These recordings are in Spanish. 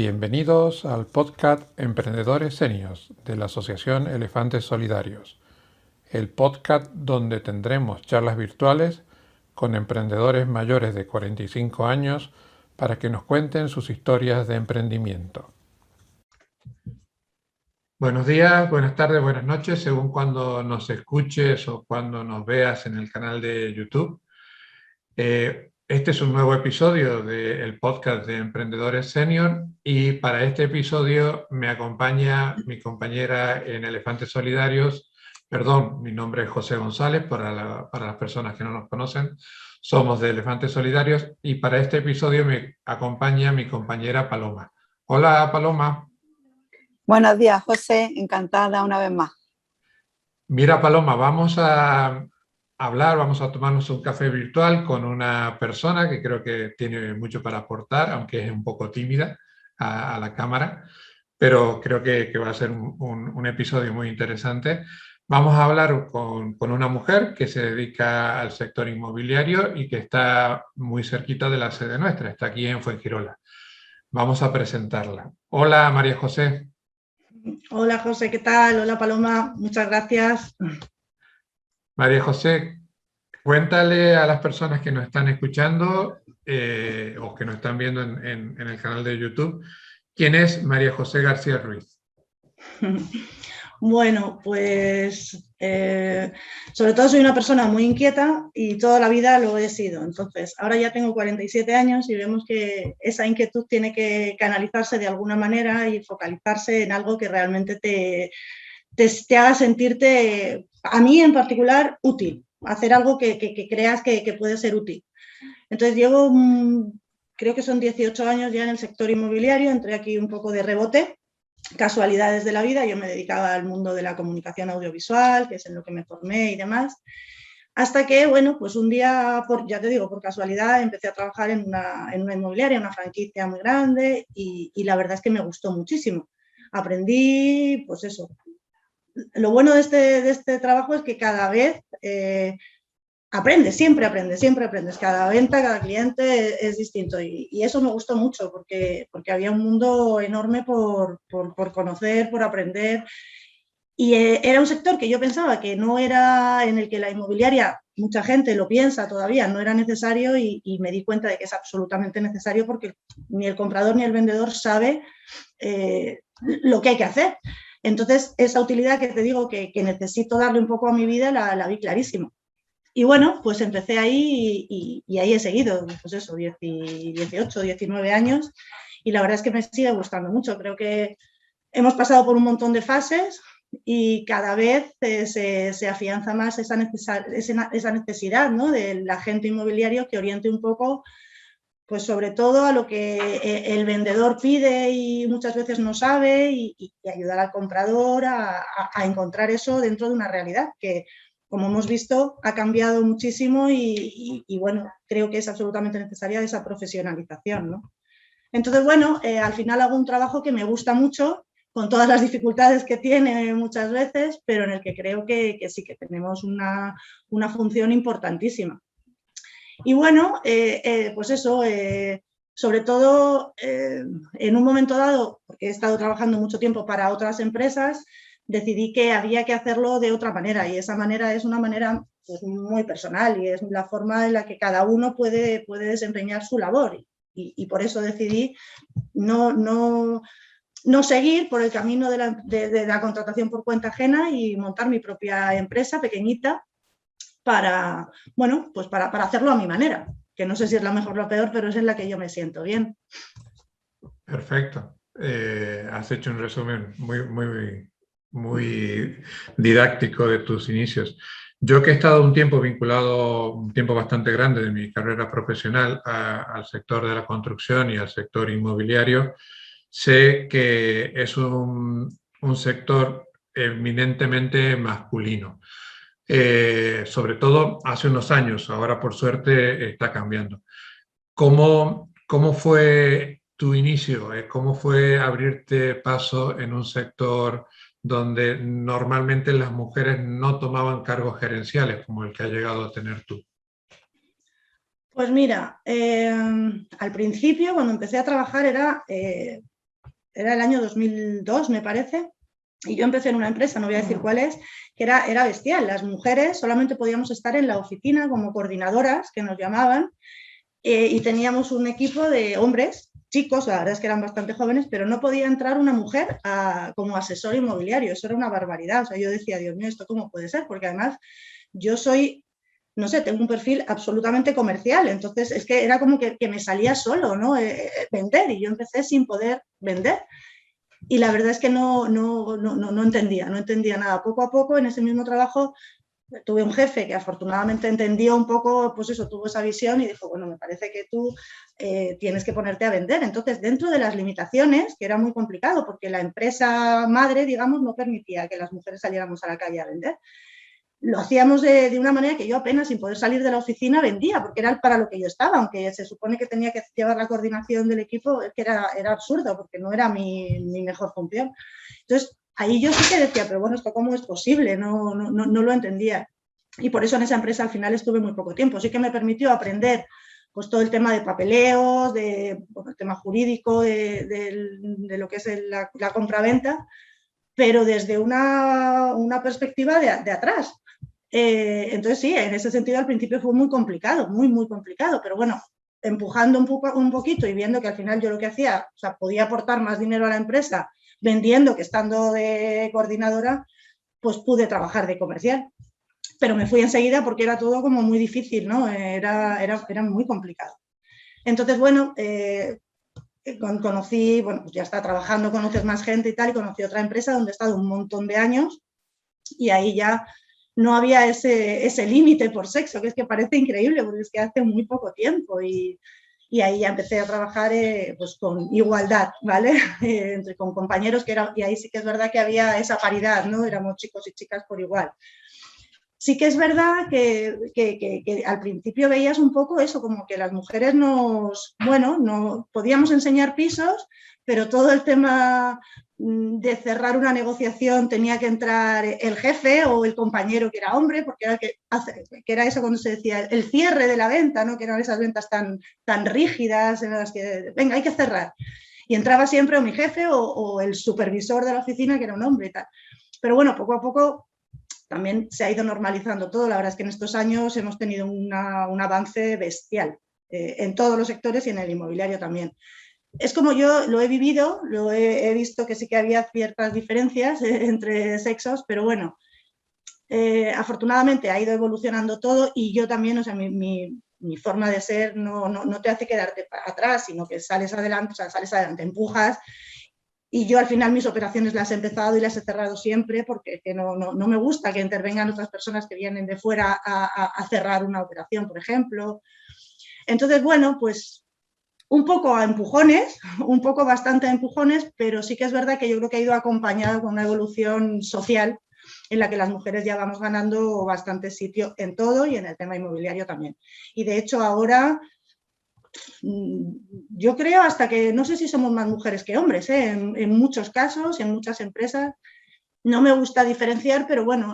Bienvenidos al podcast Emprendedores Seniors de la Asociación Elefantes Solidarios, el podcast donde tendremos charlas virtuales con emprendedores mayores de 45 años para que nos cuenten sus historias de emprendimiento. Buenos días, buenas tardes, buenas noches, según cuando nos escuches o cuando nos veas en el canal de YouTube. Este es un nuevo episodio del podcast de Emprendedores Senior y para este episodio me acompaña mi compañera en Elefantes Solidarios. Perdón, mi nombre es José González, para las personas que no nos conocen. Somos de Elefantes Solidarios y para este episodio me acompaña mi compañera Paloma. Hola, Paloma. Buenos días, José. Encantada una vez más. Mira, Paloma, vamos a vamos a tomarnos un café virtual con una persona que creo que tiene mucho para aportar, aunque es un poco tímida a la cámara, pero creo que va a ser un episodio muy interesante. Vamos a hablar con una mujer que se dedica al sector inmobiliario y que está muy cerquita de la sede nuestra, está aquí en Fuengirola. Vamos a presentarla. Hola, María José. Hola José, ¿qué tal? Hola Paloma, muchas gracias. María José, cuéntale a las personas que nos están escuchando o que nos están viendo en el canal de YouTube, ¿quién es María José García Ruiz? Bueno, pues sobre todo soy una persona muy inquieta y toda la vida lo he sido. Entonces, ahora ya tengo 47 años y vemos que esa inquietud tiene que canalizarse de alguna manera y focalizarse en algo que realmente te haga sentirte, a mí en particular, útil. Hacer algo que creas que puede ser útil. Entonces, llevo, creo que son 18 años ya en el sector inmobiliario, entré aquí un poco de rebote. Casualidades de la vida, yo me dedicaba al mundo de la comunicación audiovisual, que es en lo que me formé y demás, hasta que, bueno, pues un día, ya te digo, por casualidad, empecé a trabajar en una inmobiliaria, una franquicia muy grande y la verdad es que me gustó muchísimo. Aprendí, pues eso. Lo bueno de este trabajo es que cada vez aprendes, siempre aprendes. Cada venta, cada cliente es distinto y eso me gustó mucho porque había un mundo enorme por conocer, por aprender y era un sector que yo pensaba que no era, en el que la inmobiliaria, mucha gente lo piensa todavía, no era necesario y me di cuenta de que es absolutamente necesario porque ni el comprador ni el vendedor sabe lo que hay que hacer. Entonces, esa utilidad que te digo que necesito darle un poco a mi vida la vi clarísimo. Y bueno, pues empecé ahí y ahí he seguido, pues eso, 18, 19 años y la verdad es que me sigue gustando mucho. Creo que hemos pasado por un montón de fases y cada vez se afianza más esa necesidad, ¿no?, del agente inmobiliario que oriente un poco, pues sobre todo a lo que el vendedor pide y muchas veces no sabe y ayudar al comprador a encontrar eso dentro de una realidad que, como hemos visto, ha cambiado muchísimo y bueno, creo que es absolutamente necesaria esa profesionalización, ¿no? Entonces, bueno, al final hago un trabajo que me gusta mucho, con todas las dificultades que tiene muchas veces, pero en el que creo que sí que tenemos una función importantísima. Y bueno, pues eso, sobre todo en un momento dado, porque he estado trabajando mucho tiempo para otras empresas, decidí que había que hacerlo de otra manera y esa manera es una manera pues, muy personal y es la forma en la que cada uno puede desempeñar su labor y por eso decidí no seguir por el camino de la contratación por cuenta ajena y montar mi propia empresa pequeñita para, bueno, pues para hacerlo a mi manera, que no sé si es la mejor o la peor, pero es en la que yo me siento bien. Perfecto. Has hecho un resumen muy didáctico de tus inicios. Yo que he estado un tiempo vinculado, un tiempo bastante grande de mi carrera profesional al sector de la construcción y al sector inmobiliario, sé que es un sector eminentemente masculino. Sobre todo hace unos años, ahora por suerte está cambiando. ¿Cómo fue tu inicio? ¿Cómo fue abrirte paso en un sector donde normalmente las mujeres no tomaban cargos gerenciales como el que has llegado a tener tú? Pues mira, al principio cuando empecé a trabajar era era el año 2002, me parece, y yo empecé en una empresa, no voy a decir cuál es, que era bestial. Las mujeres solamente podíamos estar en la oficina como coordinadoras, que nos llamaban, y teníamos un equipo de hombres, chicos, la verdad es que eran bastante jóvenes, pero no podía entrar una mujer como asesor inmobiliario. Eso era una barbaridad. O sea, yo decía, Dios mío, ¿esto cómo puede ser? Porque además yo soy, no sé, tengo un perfil absolutamente comercial, entonces es que era como que me salía solo, ¿no? Vender, y yo empecé sin poder vender. Y la verdad es que no entendía nada. Poco a poco, en ese mismo trabajo, tuve un jefe que afortunadamente entendió un poco, pues eso, tuvo esa visión y dijo, bueno, me parece que tú tienes que ponerte a vender. Entonces, dentro de las limitaciones, que era muy complicado, porque la empresa madre, digamos, no permitía que las mujeres saliéramos a la calle a vender, lo hacíamos de una manera que yo apenas, sin poder salir de la oficina, vendía, porque era para lo que yo estaba, aunque se supone que tenía que llevar la coordinación del equipo, es que era absurdo, porque no era mi mejor función. Entonces, ahí yo sí que decía, pero bueno, ¿esto cómo es posible? No lo entendía. Y por eso en esa empresa al final estuve muy poco tiempo. Sí que me permitió aprender pues todo el tema de papeleos, el tema jurídico, de lo que es la compraventa, pero desde una perspectiva de atrás. Entonces sí, en ese sentido al principio fue muy complicado, muy complicado, pero bueno, empujando un poquito y viendo que al final yo lo que hacía, o sea, podía aportar más dinero a la empresa vendiendo que estando de coordinadora, pues pude trabajar de comercial. Pero me fui enseguida porque era todo como muy difícil, ¿no? Era muy complicado. Entonces, bueno, conocí, bueno, pues ya está trabajando, conoces más gente y tal, y conocí otra empresa donde he estado un montón de años y ahí ya no había ese límite por sexo, que es que parece increíble, porque es que hace muy poco tiempo y ahí ya empecé a trabajar pues con igualdad, ¿vale? Con compañeros y ahí sí que es verdad que había esa paridad, ¿no? Éramos chicos y chicas por igual. Sí que es verdad que al principio veías un poco eso, como que las mujeres no podíamos enseñar pisos, pero todo el tema de cerrar una negociación tenía que entrar el jefe o el compañero que era hombre, porque era eso cuando se decía el cierre de la venta, ¿no? Que eran esas ventas tan rígidas en las que, venga, hay que cerrar. Y entraba siempre o mi jefe o el supervisor de la oficina, que era un hombre y tal. Pero bueno, poco a poco también se ha ido normalizando todo. La verdad es que en estos años hemos tenido un avance bestial en todos los sectores y en el inmobiliario también. Es como yo lo he vivido, he visto que sí que había ciertas diferencias entre sexos, pero bueno, afortunadamente ha ido evolucionando todo y yo también, o sea, mi forma de ser no te hace quedarte atrás, sino que sales adelante, empujas. Y yo al final mis operaciones las he empezado y las he cerrado siempre porque no me gusta que intervengan otras personas que vienen de fuera a cerrar una operación, por ejemplo. Entonces, bueno, pues un poco a empujones, un poco bastante a empujones, pero sí que es verdad que yo creo que ha ido acompañado con una evolución social en la que las mujeres ya vamos ganando bastante sitio en todo y en el tema inmobiliario también. Y de hecho ahora yo creo hasta que no sé si somos más mujeres que hombres, en muchos casos, en muchas empresas. No me gusta diferenciar, pero bueno,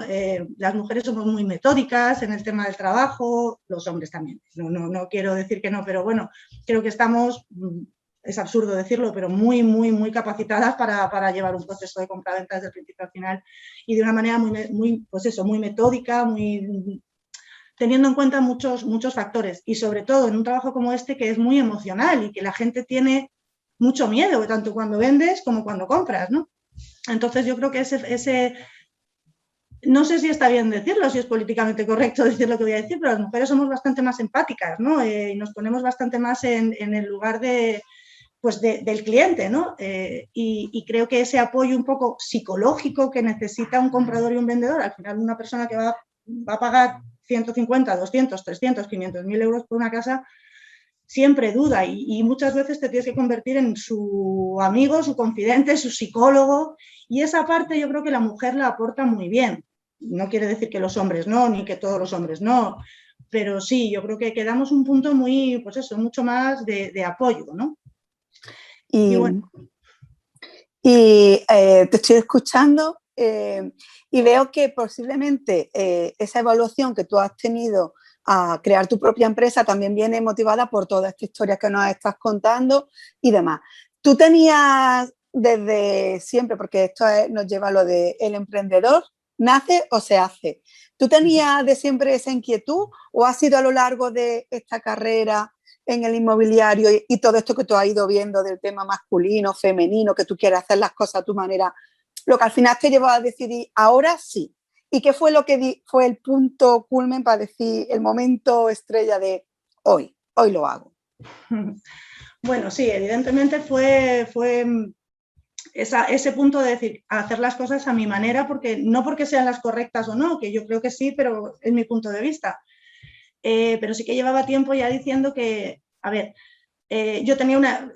las mujeres somos muy metódicas en el tema del trabajo, los hombres también. No quiero decir que no, pero bueno, creo que estamos, es absurdo decirlo, pero muy capacitadas para llevar un proceso de compraventa desde el principio al final y de una manera muy metódica, teniendo en cuenta muchos factores y sobre todo en un trabajo como este que es muy emocional y que la gente tiene mucho miedo, tanto cuando vendes como cuando compras, ¿no? Entonces yo creo que ese no sé si está bien decirlo, si es políticamente correcto decir lo que voy a decir, pero las mujeres somos bastante más empáticas, ¿no? Y nos ponemos bastante más en el lugar del cliente, ¿no? Y creo que ese apoyo un poco psicológico que necesita un comprador y un vendedor, al final una persona que va a pagar 150, 200, 300, 500 mil euros por una casa, siempre duda y muchas veces te tienes que convertir en su amigo, su confidente, su psicólogo, y esa parte yo creo que la mujer la aporta muy bien. No quiere decir que los hombres no, ni que todos los hombres no, pero sí, yo creo que quedamos un punto mucho más de apoyo, ¿no? Y bueno. Te estoy escuchando y veo que posiblemente esa evaluación que tú has tenido a crear tu propia empresa también viene motivada por toda esta historia que nos estás contando y demás. ¿Tú tenías desde siempre, porque esto nos lleva a lo de el emprendedor, ¿nace o se hace? ¿Tú tenías de siempre esa inquietud o ha sido a lo largo de esta carrera en el inmobiliario y todo esto que tú has ido viendo del tema masculino, femenino, que tú quieres hacer las cosas a tu manera, lo que al final te llevó a decidir ahora sí? ¿Y qué fue lo que fue el punto culmen para decir el momento estrella de hoy lo hago? Bueno, sí, evidentemente fue ese punto de decir, hacer las cosas a mi manera, no porque sean las correctas o no, que yo creo que sí, pero es mi punto de vista. Pero sí que llevaba tiempo ya diciendo que, a ver, yo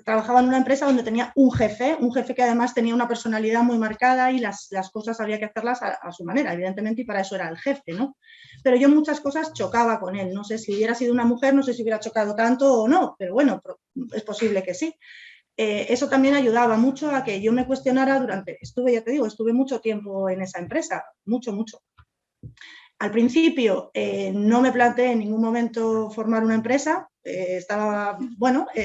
trabajaba en una empresa donde tenía un jefe que además tenía una personalidad muy marcada y las cosas había que hacerlas a su manera, evidentemente, y para eso era el jefe, ¿no? Pero yo muchas cosas chocaba con él. No sé si hubiera sido una mujer, no sé si hubiera chocado tanto o no, pero bueno, es posible que sí. Eso también ayudaba mucho a que yo me cuestionara estuve mucho tiempo en esa empresa, mucho. Al principio no me planteé en ningún momento formar una empresa,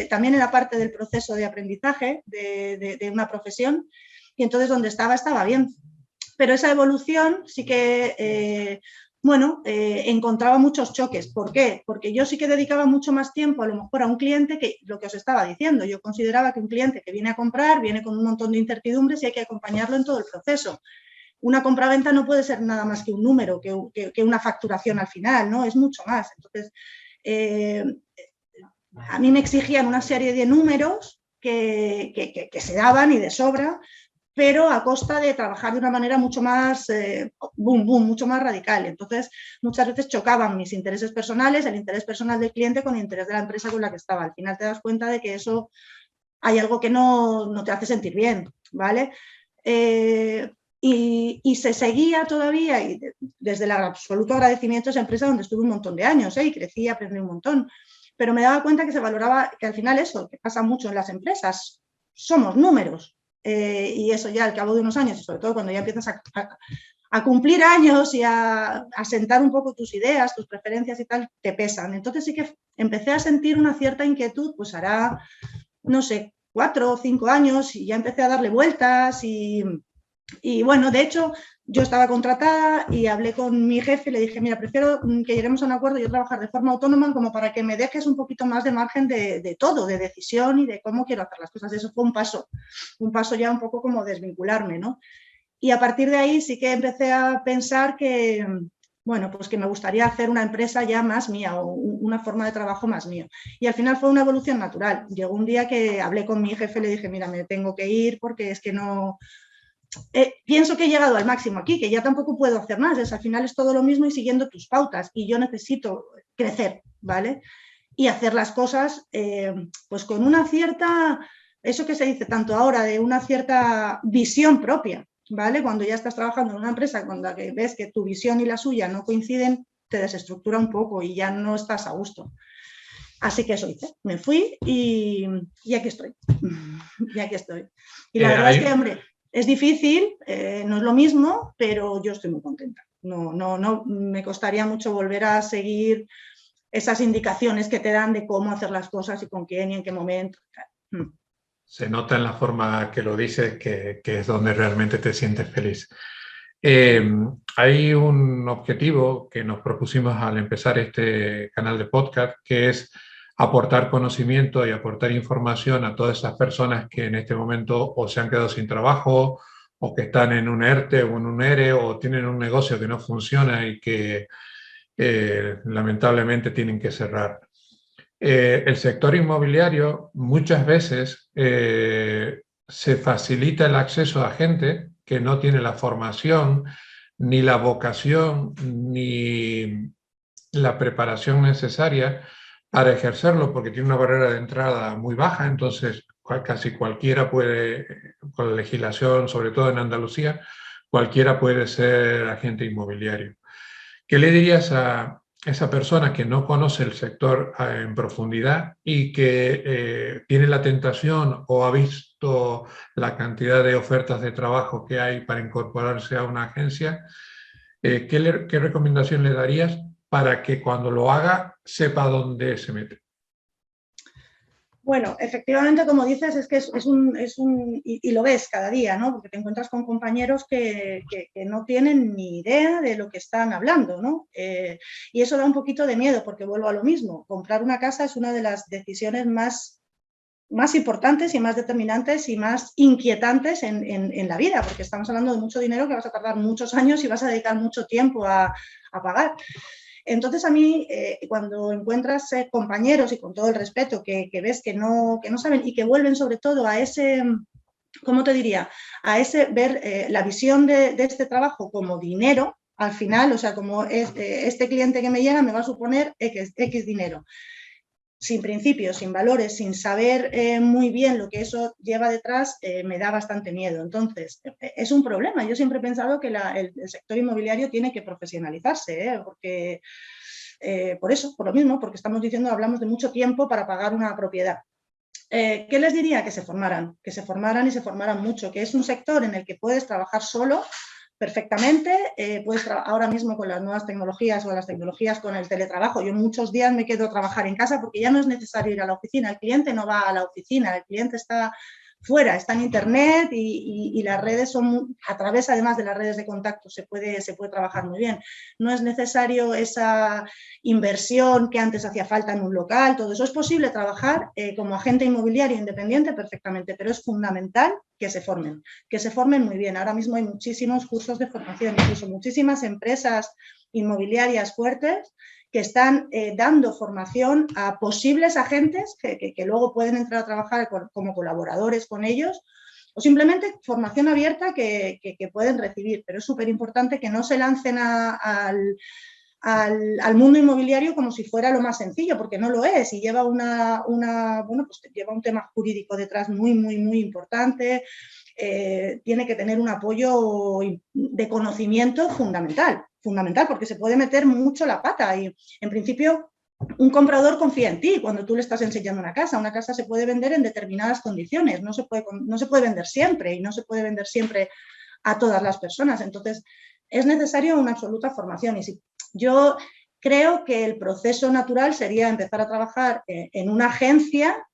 también era parte del proceso de aprendizaje de una profesión y entonces donde estaba bien. Pero esa evolución sí que, encontraba muchos choques. ¿Por qué? Porque yo sí que dedicaba mucho más tiempo a lo mejor a un cliente que lo que os estaba diciendo. Yo consideraba que un cliente que viene a comprar viene con un montón de incertidumbres y hay que acompañarlo en todo el proceso. Una compraventa no puede ser nada más que un número, que una facturación al final, ¿no? Es mucho más. Entonces, a mí me exigían una serie de números que se daban y de sobra, pero a costa de trabajar de una manera mucho más mucho más radical. Entonces, muchas veces chocaban mis intereses personales, el interés personal del cliente con el interés de la empresa con la que estaba. Al final te das cuenta de que eso hay algo que no te hace sentir bien, ¿vale? Y se seguía todavía, y desde el absoluto agradecimiento a esa empresa donde estuve un montón de años, y crecí, aprendí un montón, pero me daba cuenta que se valoraba, que al final eso, que pasa mucho en las empresas, somos números, y eso ya al cabo de unos años, y sobre todo cuando ya empiezas a cumplir años y a sentar un poco tus ideas, tus preferencias y tal, te pesan. Entonces sí que empecé a sentir una cierta inquietud, pues hará, no sé, 4 o 5 años, y ya empecé a darle vueltas y bueno, de hecho, yo estaba contratada y hablé con mi jefe y le dije, mira, prefiero que lleguemos a un acuerdo y yo trabajar de forma autónoma como para que me dejes un poquito más de margen de todo, de decisión y de cómo quiero hacer las cosas. Eso fue un paso ya un poco como desvincularme, ¿no? Y a partir de ahí sí que empecé a pensar que, bueno, pues que me gustaría hacer una empresa ya más mía o una forma de trabajo más mío. Y al final fue una evolución natural. Llegó un día que hablé con mi jefe y le dije, mira, me tengo que ir porque es que no... pienso que he llegado al máximo aquí, que ya tampoco puedo hacer más, al final es todo lo mismo y siguiendo tus pautas y yo necesito crecer, ¿vale? Y hacer las cosas pues con una cierta, eso que se dice tanto ahora, de una cierta visión propia, ¿vale? Cuando ya estás trabajando en una empresa con la que ves que tu visión y la suya no coinciden, te desestructura un poco y ya no estás a gusto. Así que eso hice, me fui y aquí estoy. Y aquí estoy. Y la verdad es que, hombre, es difícil, no es lo mismo, pero yo estoy muy contenta. No, me costaría mucho volver a seguir esas indicaciones que te dan de cómo hacer las cosas y con quién y en qué momento. Se nota en la forma que lo dices que es donde realmente te sientes feliz. Hay un objetivo que nos propusimos al empezar este canal de podcast, que es aportar conocimiento y aportar información a todas esas personas que en este momento o se han quedado sin trabajo o que están en un ERTE o en un ERE o tienen un negocio que no funciona y que lamentablemente tienen que cerrar. El sector inmobiliario muchas veces se facilita el acceso a gente que no tiene la formación, ni la vocación, ni la preparación necesaria para ejercerlo, porque tiene una barrera de entrada muy baja, entonces casi cualquiera puede, con la legislación, sobre todo en Andalucía, cualquiera puede ser agente inmobiliario. ¿Qué le dirías a esa persona que no conoce el sector en profundidad y que tiene la tentación o ha visto la cantidad de ofertas de trabajo que hay para incorporarse a una agencia? ¿Qué recomendación le darías para que cuando lo haga sepa dónde se mete? Bueno, efectivamente, como dices, es que y lo ves cada día, ¿no? Porque te encuentras con compañeros que no tienen ni idea de lo que están hablando, ¿no? Y eso da un poquito de miedo, porque vuelvo a lo mismo. Comprar una casa es una de las decisiones más importantes y más determinantes y más inquietantes en la vida, porque estamos hablando de mucho dinero que vas a tardar muchos años y vas a dedicar mucho tiempo a pagar. Entonces, a mí, cuando encuentras compañeros, y con todo el respeto, que ves que no saben y que vuelven sobre todo a ese, ¿cómo te diría? A ese ver la visión de este trabajo como dinero, al final, o sea, como este cliente que me llega me va a suponer X dinero. Sin principios, sin valores, sin saber muy bien lo que eso lleva detrás, me da bastante miedo. Entonces, es un problema. Yo siempre he pensado que el sector inmobiliario tiene que profesionalizarse, porque por eso, por lo mismo, porque estamos diciendo, hablamos de mucho tiempo para pagar una propiedad. ¿Qué les diría? Que se formaran y se formaran mucho, que es un sector en el que puedes trabajar solo perfectamente, puedes ahora mismo con las nuevas tecnologías o las tecnologías con el teletrabajo. Yo muchos días me quedo a trabajar en casa porque ya no es necesario ir a la oficina, el cliente no va a la oficina, el cliente está fuera, está en internet y las redes son, a través además de las redes de contacto se puede trabajar muy bien. No es necesario esa inversión que antes hacía falta en un local, todo eso es posible trabajar como agente inmobiliario independiente perfectamente, pero es fundamental que se formen muy bien. Ahora mismo hay muchísimos cursos de formación, incluso muchísimas empresas inmobiliarias fuertes que están dando formación a posibles agentes que luego pueden entrar a trabajar como colaboradores con ellos, o simplemente formación abierta que pueden recibir, pero es súper importante que no se lancen al mundo inmobiliario como si fuera lo más sencillo, porque no lo es, y lleva pues lleva un tema jurídico detrás muy, muy, muy importante. Tiene que tener un apoyo de conocimiento fundamental, porque se puede meter mucho la pata y, en principio, un comprador confía en ti cuando tú le estás enseñando una casa. Una casa se puede vender en determinadas condiciones, no se puede vender siempre y no se puede vender siempre a todas las personas. Entonces, es necesario una absoluta formación y yo creo que el proceso natural sería empezar a trabajar en una agencia,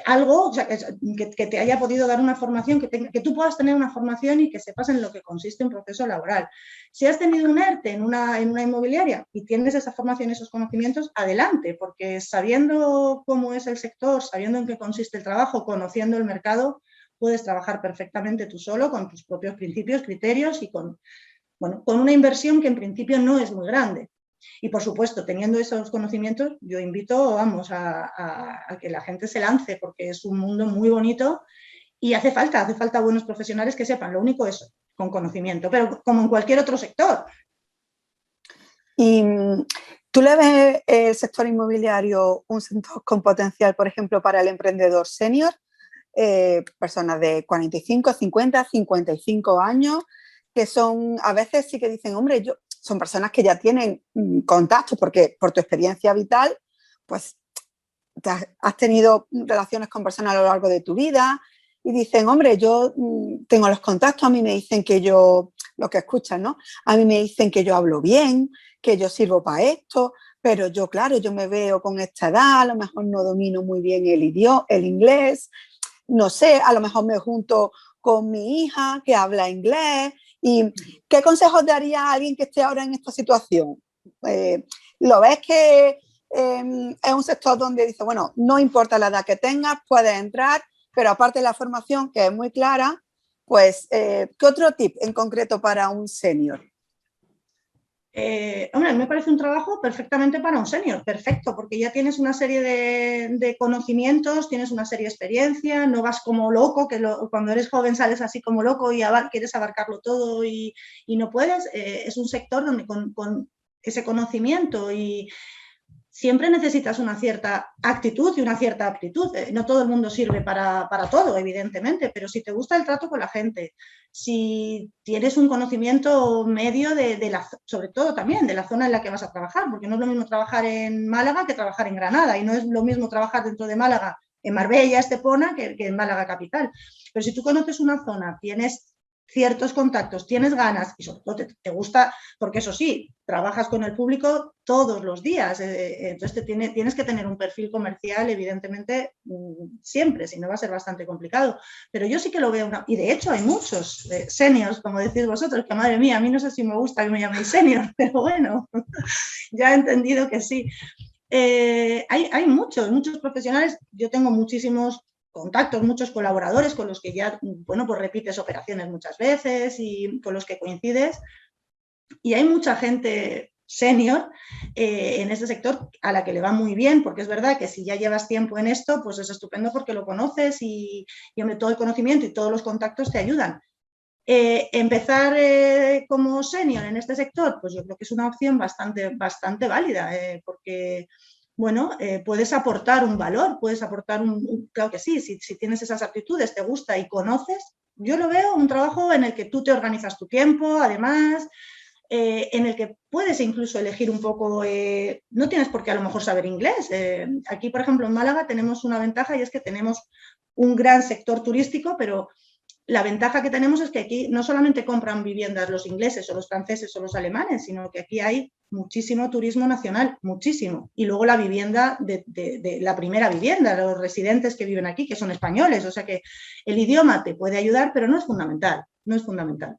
algo, o sea, que te haya podido dar una formación, que tú puedas tener una formación y que sepas en lo que consiste un proceso laboral. Si has tenido un ERTE en una inmobiliaria y tienes esa formación y esos conocimientos, adelante, porque sabiendo cómo es el sector, sabiendo en qué consiste el trabajo, conociendo el mercado, puedes trabajar perfectamente tú solo con tus propios principios, criterios y con una inversión que en principio no es muy grande. Y, por supuesto, teniendo esos conocimientos, yo invito, a que la gente se lance, porque es un mundo muy bonito y hace falta buenos profesionales que sepan. Lo único es con conocimiento, pero como en cualquier otro sector. ¿Y tú le ves el sector inmobiliario un sector con potencial, por ejemplo, para el emprendedor senior? Personas de 45, 50, 55 años, que son, a veces sí que dicen, hombre, son personas que ya tienen contacto, porque por tu experiencia vital, pues has tenido relaciones con personas a lo largo de tu vida y dicen, hombre, yo tengo los contactos, a mí me dicen que yo, lo que escuchan, ¿no? A mí me dicen que yo hablo bien, que yo sirvo para esto, pero yo, claro, yo me veo con esta edad, a lo mejor no domino muy bien el inglés, no sé, a lo mejor me junto con mi hija que habla inglés. ¿Y qué consejos daría a alguien que esté ahora en esta situación? ¿Lo ves que es un sector donde dice, bueno, no importa la edad que tengas, puedes entrar, pero aparte de la formación, que es muy clara, pues, ¿qué otro tip en concreto para un senior? Hombre, me parece un trabajo perfectamente para un senior, perfecto, porque ya tienes una serie de conocimientos, tienes una serie de experiencia, no vas como loco, cuando eres joven sales así como loco y quieres abarcarlo todo y no puedes. Es un sector donde con ese conocimiento y siempre necesitas una cierta actitud y una cierta aptitud. No todo el mundo sirve para todo, evidentemente, pero si te gusta el trato con la gente, si tienes un conocimiento medio sobre todo también de la zona en la que vas a trabajar, porque no es lo mismo trabajar en Málaga que trabajar en Granada, y no es lo mismo trabajar dentro de Málaga, en Marbella, Estepona, que en Málaga capital. Pero si tú conoces una zona, tienes ciertos contactos, tienes ganas y sobre todo te gusta, porque eso sí, trabajas con el público todos los días, entonces tienes que tener un perfil comercial, evidentemente, siempre, si no va a ser bastante complicado. Pero yo sí que lo veo, y de hecho hay muchos seniors, como decís vosotros, que madre mía, a mí no sé si me gusta que me llaméis senior, pero bueno, ya he entendido que sí. Hay muchos profesionales, yo tengo muchísimos contactos, muchos colaboradores con los que ya, bueno, pues repites operaciones muchas veces y con los que coincides. Y hay mucha gente senior en este sector a la que le va muy bien, porque es verdad que si ya llevas tiempo en esto, pues es estupendo porque lo conoces y todo el conocimiento y todos los contactos te ayudan. Empezar como senior en este sector, pues yo creo que es una opción bastante válida, porque bueno, puedes aportar un valor, puedes aportar claro que sí, si tienes esas aptitudes, te gusta y conoces, yo lo veo un trabajo en el que tú te organizas tu tiempo, además, en el que puedes incluso elegir un poco, no tienes por qué a lo mejor saber inglés. Aquí, por ejemplo, en Málaga tenemos una ventaja y es que tenemos un gran sector turístico, pero la ventaja que tenemos es que aquí no solamente compran viviendas los ingleses o los franceses o los alemanes, sino que aquí hay muchísimo turismo nacional, muchísimo. Y luego la vivienda de la primera vivienda, los residentes que viven aquí, que son españoles. O sea que el idioma te puede ayudar, pero no es fundamental, no es fundamental.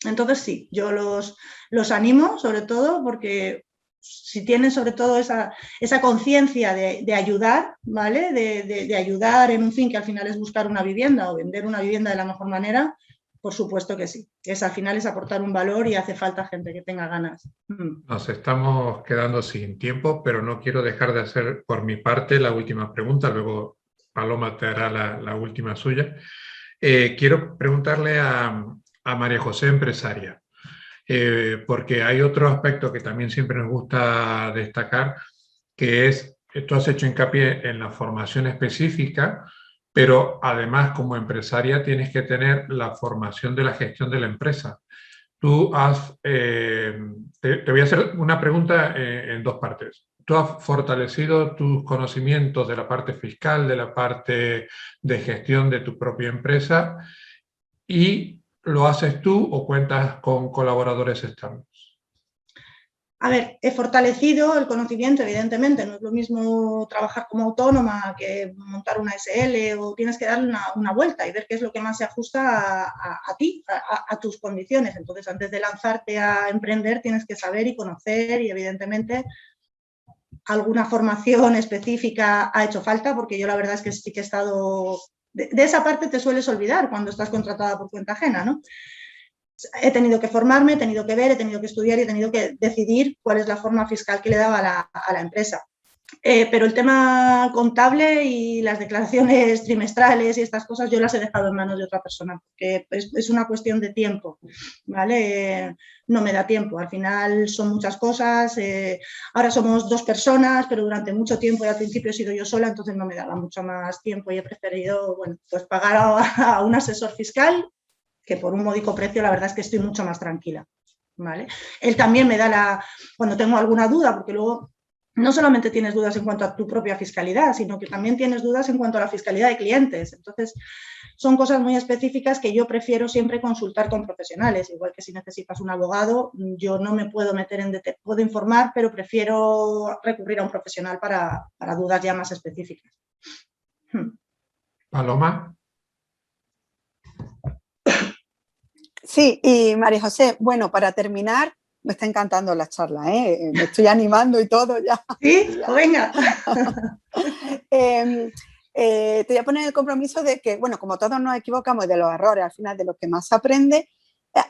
Entonces sí, yo los animo sobre todo porque si tienen sobre todo esa conciencia de ayudar, ¿vale? De ayudar en un fin que al final es buscar una vivienda o vender una vivienda de la mejor manera, por supuesto que sí. Al final es aportar un valor y hace falta gente que tenga ganas. Nos estamos quedando sin tiempo, pero no quiero dejar de hacer por mi parte la última pregunta, luego Paloma te hará la última suya. Quiero preguntarle a María José, empresaria. Porque hay otro aspecto que también siempre nos gusta destacar, que es, tú has hecho hincapié en la formación específica, pero además como empresaria tienes que tener la formación de la gestión de la empresa. Tú te voy a hacer una pregunta en dos partes. Tú has fortalecido tus conocimientos de la parte fiscal, de la parte de gestión de tu propia empresa, y ¿lo haces tú o cuentas con colaboradores externos? A ver, he fortalecido el conocimiento, evidentemente, no es lo mismo trabajar como autónoma que montar una SL, o tienes que darle una vuelta y ver qué es lo que más se ajusta a ti, a tus condiciones. Entonces, antes de lanzarte a emprender, tienes que saber y conocer, y evidentemente alguna formación específica ha hecho falta, porque yo la verdad es que sí que he estado... De esa parte te sueles olvidar cuando estás contratada por cuenta ajena, ¿no? He tenido que formarme, he tenido que ver, he tenido que estudiar y he tenido que decidir cuál es la forma fiscal que le daba a la empresa. Pero el tema contable y las declaraciones trimestrales y estas cosas yo las he dejado en manos de otra persona, porque es una cuestión de tiempo, ¿vale? No me da tiempo, al final son muchas cosas, ahora somos 2 personas, pero durante mucho tiempo y al principio he sido yo sola, entonces no me daba mucho más tiempo y he preferido, bueno, pues pagar a un asesor fiscal, que por un módico precio la verdad es que estoy mucho más tranquila, ¿vale? Él también me da cuando tengo alguna duda, porque luego no solamente tienes dudas en cuanto a tu propia fiscalidad, sino que también tienes dudas en cuanto a la fiscalidad de clientes. Entonces, son cosas muy específicas que yo prefiero siempre consultar con profesionales, igual que si necesitas un abogado, yo no me puedo meter en detalle, puedo informar, pero prefiero recurrir a un profesional para dudas ya más específicas. Paloma. Sí, y María José, bueno, para terminar, me está encantando la charla, ¿eh? Me estoy animando y todo ya. ¿Sí? Venga. Te voy a poner el compromiso de que, bueno, como todos nos equivocamos de los errores, al final de lo que más se aprende,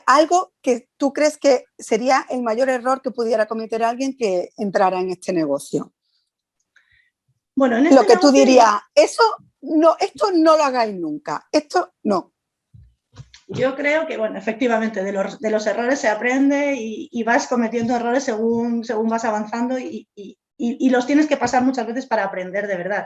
algo que tú crees que sería el mayor error que pudiera cometer alguien que entrara en este negocio. Bueno, en este lo que negocio tú dirías, esto no lo hagáis nunca, esto no. Yo creo que, bueno, efectivamente, de los errores se aprende y vas cometiendo errores según vas avanzando y los tienes que pasar muchas veces para aprender de verdad.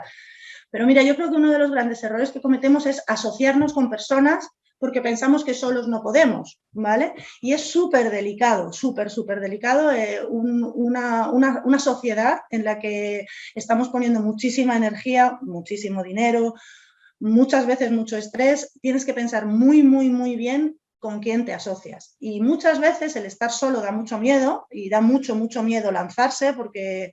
Pero mira, yo creo que uno de los grandes errores que cometemos es asociarnos con personas porque pensamos que solos no podemos, ¿vale? Y es súper delicado, súper delicado una sociedad en la que estamos poniendo muchísima energía, muchísimo dinero, muchas veces mucho estrés. Tienes que pensar muy bien con quién te asocias. Y muchas veces el estar solo da mucho miedo y da mucho miedo lanzarse porque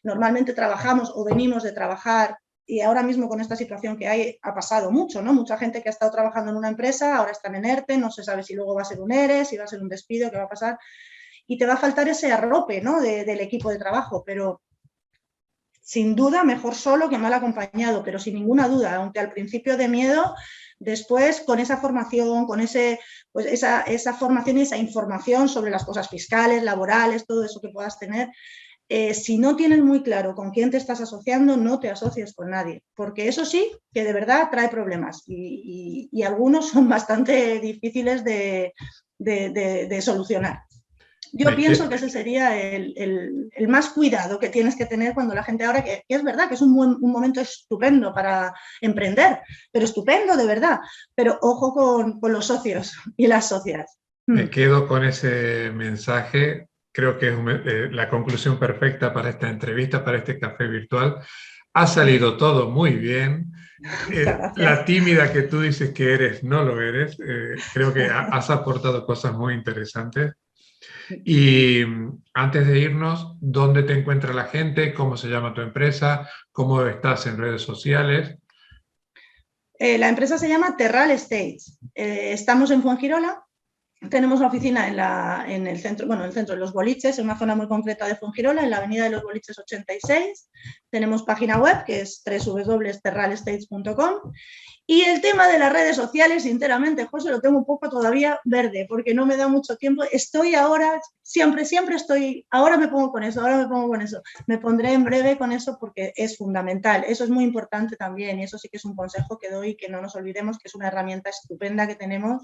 normalmente trabajamos o venimos de trabajar y ahora mismo con esta situación que hay ha pasado mucho, ¿no? Mucha gente que ha estado trabajando en una empresa ahora están en ERTE, no se sabe si luego va a ser un ERE, si va a ser un despido, qué va a pasar y te va a faltar ese arrope, ¿no? del equipo de trabajo, pero sin duda mejor solo que mal acompañado, pero sin ninguna duda, aunque al principio de miedo, después con esa formación, con pues esa formación y esa información sobre las cosas fiscales, laborales, todo eso que puedas tener, si no tienes muy claro con quién te estás asociando, no te asocies con nadie, porque eso sí que de verdad trae problemas y algunos son bastante difíciles de solucionar. Yo pienso que ese sería el más cuidado que tienes que tener cuando la gente ahora, que es verdad que es un momento estupendo para emprender, pero estupendo de verdad, pero ojo con los socios y las socias. Me quedo con ese mensaje, creo que es la conclusión perfecta para esta entrevista, para este café virtual. Ha salido todo muy bien. La tímida que tú dices que eres, no lo eres. Creo que has aportado cosas muy interesantes. Y antes de irnos, ¿dónde te encuentra la gente? ¿Cómo se llama tu empresa? ¿Cómo estás en redes sociales? La empresa se llama Terral Estates. Estamos en Fuengirola. Tenemos una oficina en el centro, el centro de los Boliches, en una zona muy concreta de Fuengirola, en la avenida de los Boliches 86. Tenemos página web que es www.terralestates.com. Y el tema de las redes sociales, sinceramente, José, lo tengo un poco todavía verde, porque no me da mucho tiempo. Estoy ahora, siempre estoy, ahora me pongo con eso. Me pondré en breve con eso porque es fundamental. Eso es muy importante también y eso sí que es un consejo que doy, que no nos olvidemos que es una herramienta estupenda que tenemos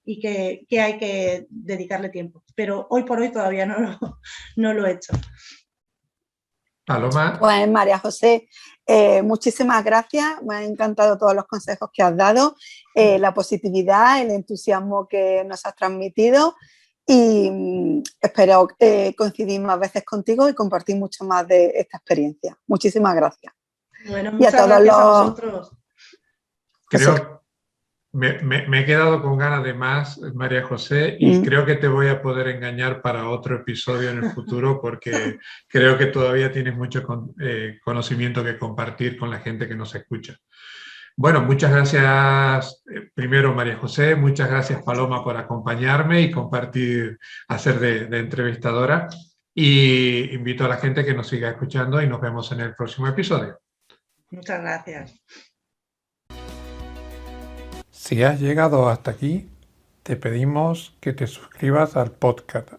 y que hay que dedicarle tiempo. Pero hoy por hoy todavía no lo he hecho. Paloma. Pues María José, muchísimas gracias, me han encantado todos los consejos que has dado, la positividad, el entusiasmo que nos has transmitido y espero coincidir más veces contigo y compartir mucho más de esta experiencia. Muchísimas gracias. Bueno, muchas gracias a vosotros. Creo me he quedado con ganas de más, María José, y creo que te voy a poder engañar para otro episodio en el futuro porque creo que todavía tienes mucho conocimiento que compartir con la gente que nos escucha. Bueno, muchas gracias primero María José, muchas gracias Paloma por acompañarme y compartir, hacer de entrevistadora, y invito a la gente que nos siga escuchando y nos vemos en el próximo episodio. Muchas gracias. Si has llegado hasta aquí, te pedimos que te suscribas al podcast,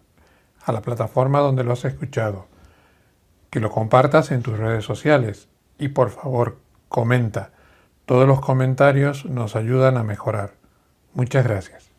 a la plataforma donde lo has escuchado, que lo compartas en tus redes sociales y por favor, comenta. Todos los comentarios nos ayudan a mejorar. Muchas gracias.